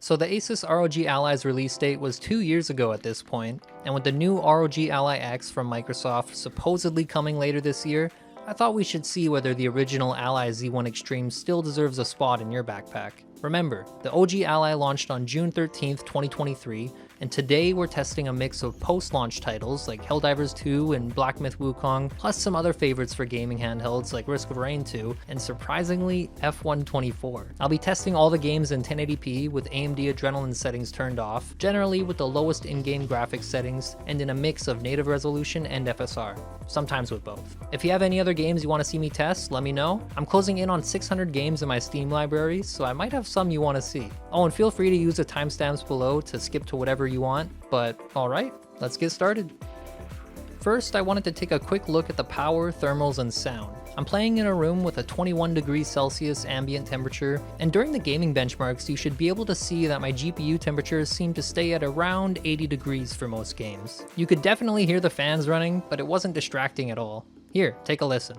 So the ASUS ROG Ally's release date was 2 years ago at this point, and with the new ROG Ally X from Microsoft supposedly coming later this year, I thought we should see whether the original Ally Z1 Extreme still deserves a spot in your backpack. Remember, the OG Ally launched on June 13th, 2023, and today we're testing a mix of post-launch titles like Helldivers 2 and Black Myth Wukong, plus some other favorites for gaming handhelds like Risk of Rain 2, and surprisingly, F124. I'll be testing all the games in 1080p with AMD Adrenalin settings turned off, generally with the lowest in-game graphics settings, and in a mix of native resolution and FSR, sometimes with both. If you have any other games you want to see me test, let me know. I'm closing in on 600 games in my Steam library, so I might have some you want to see. Oh, and feel free to use the timestamps below to skip to whatever you want, but alright, let's get started. First, I wanted to take a quick look at the power, thermals, and sound. I'm playing in a room with a 21 degrees Celsius ambient temperature, and during the gaming benchmarks you should be able to see that my GPU temperatures seem to stay at around 80 degrees for most games. You could definitely hear the fans running, but it wasn't distracting at all. Here, take a listen.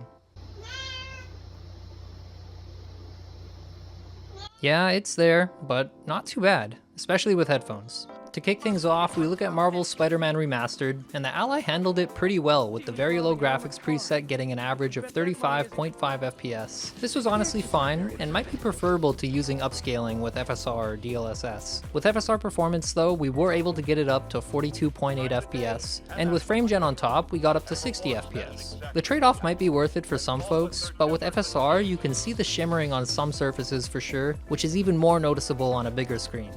Yeah, it's there, but not too bad, especially with headphones. To kick things off, we look at Marvel's Spider-Man Remastered, and the Ally handled it pretty well with the very low graphics preset getting an average of 35.5 FPS. This was honestly fine, and might be preferable to using upscaling with FSR or DLSS. With FSR performance though, we were able to get it up to 42.8 FPS, and with FrameGen on top, we got up to 60 FPS. The trade-off might be worth it for some folks, but with FSR, you can see the shimmering on some surfaces for sure, which is even more noticeable on a bigger screen.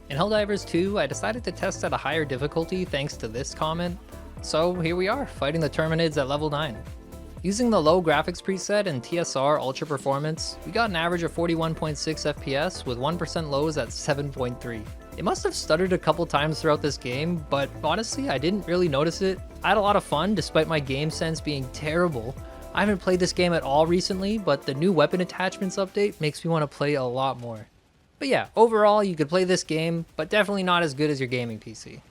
In Helldivers 2, I decided to test at a higher difficulty thanks to this comment, so here we are, fighting the Terminids at level 9. Using the low graphics preset and TSR Ultra Performance, we got an average of 41.6 FPS with 1% lows at 7.3. It must have stuttered a couple times throughout this game, but honestly I didn't really notice it. I had a lot of fun despite my game sense being terrible. I haven't played this game at all recently, but the new weapon attachments update makes me want to play a lot more. But yeah, overall you could play this game, but definitely not as good as your gaming PC.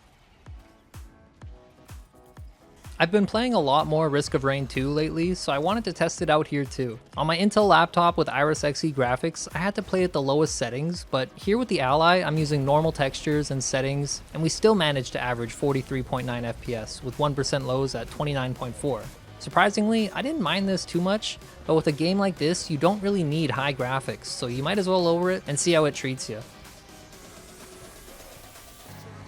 I've been playing a lot more Risk of Rain 2 lately, so I wanted to test it out here too. On my Intel laptop with Iris Xe graphics, I had to play at the lowest settings, but here with the Ally, I'm using normal textures and settings, and we still managed to average 43.9 FPS with 1% lows at 29.4. Surprisingly, I didn't mind this too much, but with a game like this, you don't really need high graphics, so you might as well lower it and see how it treats you.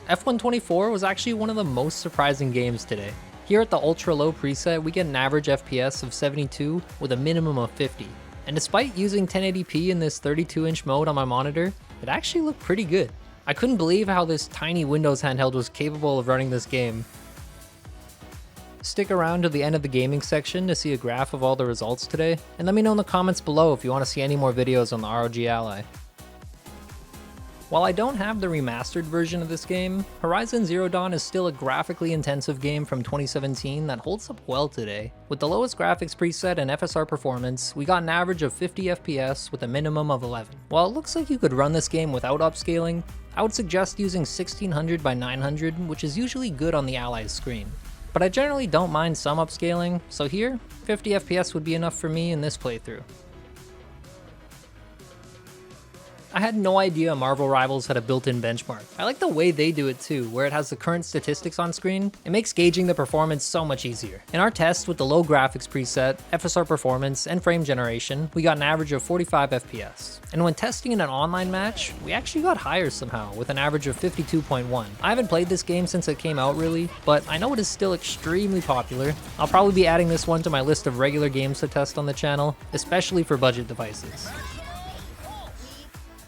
F124 was actually one of the most surprising games today. Here at the ultra low preset, we get an average FPS of 72 with a minimum of 50. And despite using 1080p in this 32-inch mode on my monitor, it actually looked pretty good. I couldn't believe how this tiny Windows handheld was capable of running this game. Stick around to the end of the gaming section to see a graph of all the results today, and let me know in the comments below if you want to see any more videos on the ROG Ally. While I don't have the remastered version of this game, Horizon Zero Dawn is still a graphically intensive game from 2017 that holds up well today. With the lowest graphics preset and FSR performance, we got an average of 50 FPS with a minimum of 11. While it looks like you could run this game without upscaling, I would suggest using 1600 by 900, which is usually good on the Ally's screen. But I generally don't mind some upscaling, so here, 50 FPS would be enough for me in this playthrough. I had no idea Marvel Rivals had a built-in benchmark. I like the way they do it too, where it has the current statistics on screen. It makes gauging the performance so much easier. In our test with the low graphics preset, FSR performance, and frame generation, we got an average of 45 FPS. And when testing in an online match, we actually got higher somehow, with an average of 52.1. I haven't played this game since it came out really, but I know it is still extremely popular. I'll probably be adding this one to my list of regular games to test on the channel, especially for budget devices.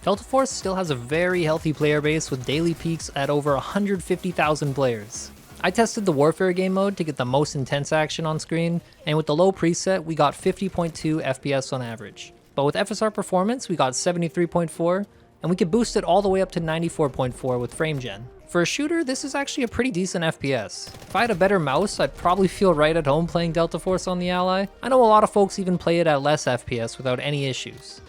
Delta Force still has a very healthy player base with daily peaks at over 150,000 players. I tested the Warfare game mode to get the most intense action on screen, and with the low preset we got 50.2 FPS on average. But with FSR performance we got 73.4, and we could boost it all the way up to 94.4 with FrameGen. For a shooter, this is actually a pretty decent FPS. If I had a better mouse, I'd probably feel right at home playing Delta Force on the Ally. I know a lot of folks even play it at less FPS without any issues.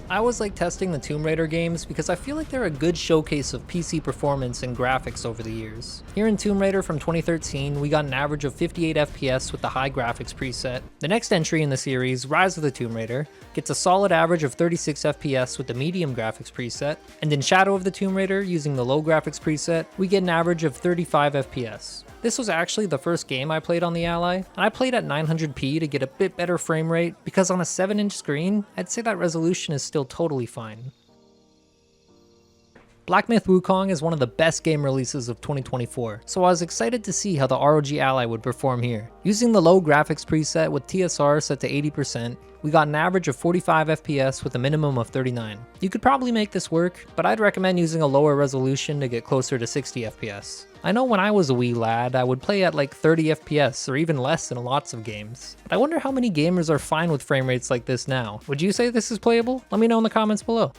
I always like testing the Tomb Raider games because I feel like they're a good showcase of PC performance and graphics over the years. Here in Tomb Raider from 2013, we got an average of 58 FPS with the high graphics preset. The next entry in the series, Rise of the Tomb Raider, gets a solid average of 36 FPS with the medium graphics preset, and in Shadow of the Tomb Raider, using the low graphics preset, we get an average of 35 FPS. This was actually the first game I played on the Ally, and I played at 900p to get a bit better frame rate because on a 7-inch screen, I'd say that resolution is still totally fine. Black Myth Wukong is one of the best game releases of 2024, so I was excited to see how the ROG Ally would perform here. Using the low graphics preset with TSR set to 80%, we got an average of 45 FPS with a minimum of 39. You could probably make this work, but I'd recommend using a lower resolution to get closer to 60 FPS. I know when I was a wee lad, I would play at like 30 FPS or even less in lots of games. But I wonder how many gamers are fine with frame rates like this now. Would you say this is playable? Let me know in the comments below.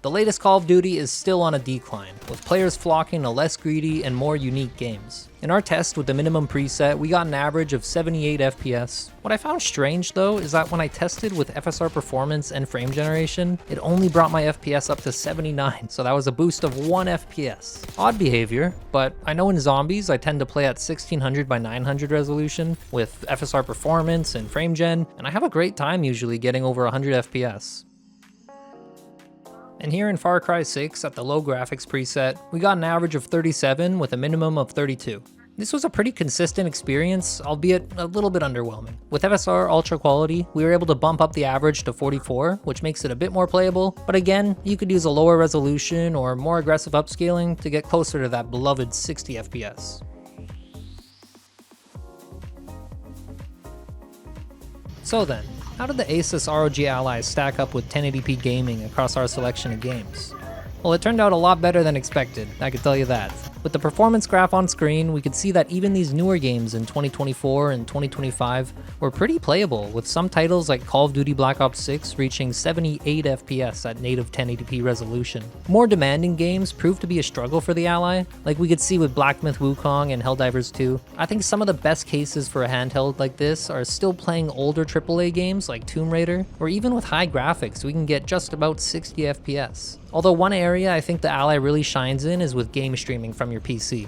The latest Call of Duty is still on a decline, with players flocking to less greedy and more unique games. In our test with the minimum preset, we got an average of 78 FPS. What I found strange though is that when I tested with FSR performance and frame generation, it only brought my FPS up to 79, so that was a boost of 1 FPS. Odd behavior, but I know in zombies I tend to play at 1600 by 900 resolution with FSR performance and frame gen, and I have a great time usually getting over 100 FPS. And here in Far Cry 6 at the low graphics preset, we got an average of 37 with a minimum of 32. This was a pretty consistent experience, albeit a little bit underwhelming. With FSR Ultra Quality, we were able to bump up the average to 44, which makes it a bit more playable, but again, you could use a lower resolution or more aggressive upscaling to get closer to that beloved 60 FPS. So then, how did the ASUS ROG Ally stack up with 1080p gaming across our selection of games? Well, it turned out a lot better than expected, I can tell you that. With the performance graph on screen, we could see that even these newer games in 2024 and 2025 were pretty playable, with some titles like Call of Duty Black Ops 6 reaching 78 FPS at native 1080p resolution. More demanding games proved to be a struggle for the Ally, like we could see with Black Myth Wukong and Helldivers 2. I think some of the best cases for a handheld like this are still playing older AAA games like Tomb Raider, or even with high graphics we can get just about 60 FPS. Although one area I think the Ally really shines in is with game streaming from your PC.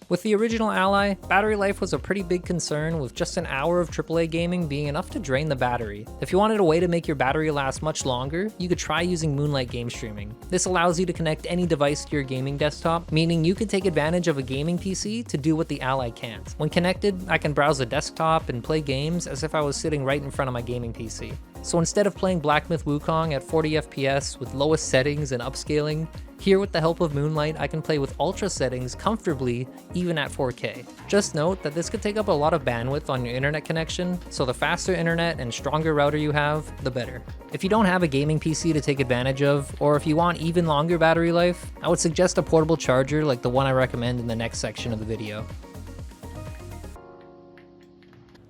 With the original Ally, battery life was a pretty big concern, with just an hour of AAA gaming being enough to drain the battery. If you wanted a way to make your battery last much longer, you could try using Moonlight game streaming. This allows you to connect any device to your gaming desktop, meaning you can take advantage of a gaming PC to do what the Ally can't. When connected, I can browse a desktop and play games as if I was sitting right in front of my gaming PC. So instead of playing Black Myth Wukong at 40 FPS with lowest settings and upscaling, here with the help of Moonlight I can play with ultra settings comfortably even at 4K. Just note that this could take up a lot of bandwidth on your internet connection, so the faster internet and stronger router you have, the better. If you don't have a gaming PC to take advantage of, or if you want even longer battery life, I would suggest a portable charger like the one I recommend in the next section of the video.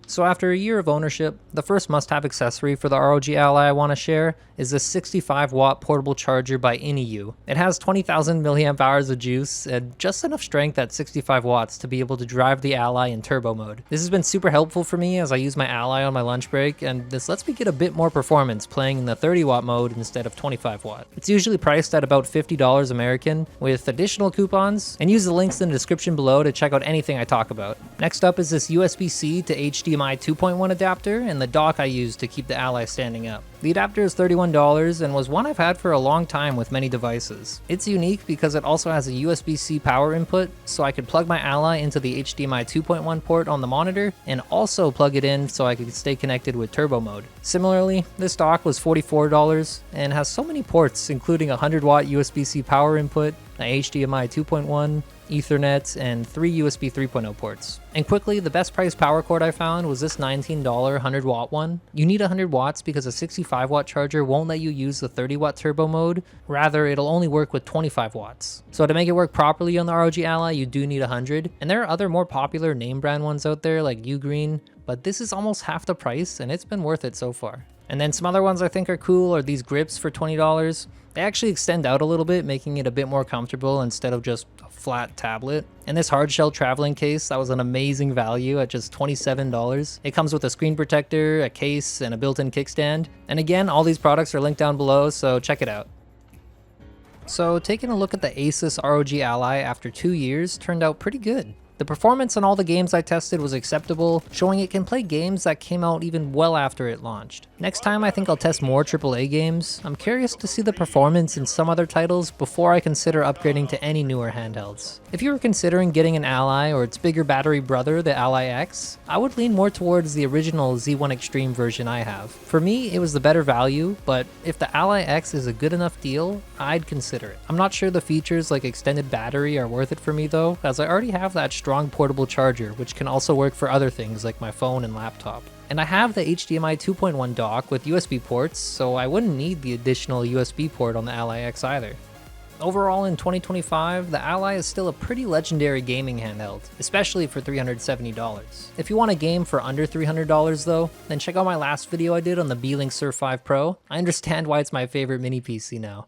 So after a year of ownership, the first must-have accessory for the ROG Ally I want to share is this 65-watt portable charger by INEU. It has 20,000 milliamp hours of juice and just enough strength at 65 watts to be able to drive the Ally in turbo mode. This has been super helpful for me as I use my Ally on my lunch break, and this lets me get a bit more performance playing in the 30-watt mode instead of 25-watt. It's usually priced at about $50 American with additional coupons, and use the links in the description below to check out anything I talk about. Next up is this USB-C to HDMI 2.1 adapter and the dock I use to keep the Ally standing up. The adapter is $31 and was one I've had for a long time with many devices. It's unique because it also has a USB-C power input, so I could plug my Ally into the HDMI 2.1 port on the monitor and also plug it in so I could stay connected with turbo mode. Similarly, this dock was $44 and has so many ports, including a 100-watt USB-C power input, a HDMI 2.1, Ethernet, and 3 USB 3.0 ports. And quickly, the best price power cord I found was this $19 100-watt one. You need 100 watts because a 65-watt charger won't let you use the 30-watt turbo mode. Rather, it'll only work with 25 watts. So to make it work properly on the ROG Ally, you do need 100. And there are other more popular name brand ones out there like Ugreen, but this is almost half the price and it's been worth it so far. And then some other ones I think are cool are these grips for $20. They actually extend out a little bit, making it a bit more comfortable instead of just a flat tablet. And this hardshell traveling case, that was an amazing value at just $27. It comes with a screen protector, a case, and a built-in kickstand. And again, all these products are linked down below, so check it out. So taking a look at the ASUS ROG Ally after 2 years turned out pretty good. The performance on all the games I tested was acceptable, showing it can play games that came out even well after it launched. Next time I think I'll test more AAA games. I'm curious to see the performance in some other titles before I consider upgrading to any newer handhelds. If you were considering getting an Ally or its bigger battery brother, the Ally X, I would lean more towards the original Z1 Extreme version I have. For me, it was the better value, but if the Ally X is a good enough deal, I'd consider it. I'm not sure the features like extended battery are worth it for me though, as I already have that strong portable charger, which can also work for other things like my phone and laptop. And I have the HDMI 2.1 dock with USB ports, so I wouldn't need the additional USB port on the Ally X either. Overall in 2025, the Ally is still a pretty legendary gaming handheld, especially for $370. If you want a game for under $300 though, then check out my last video I did on the Beelink Surf 5 Pro. I understand why it's my favorite mini PC now.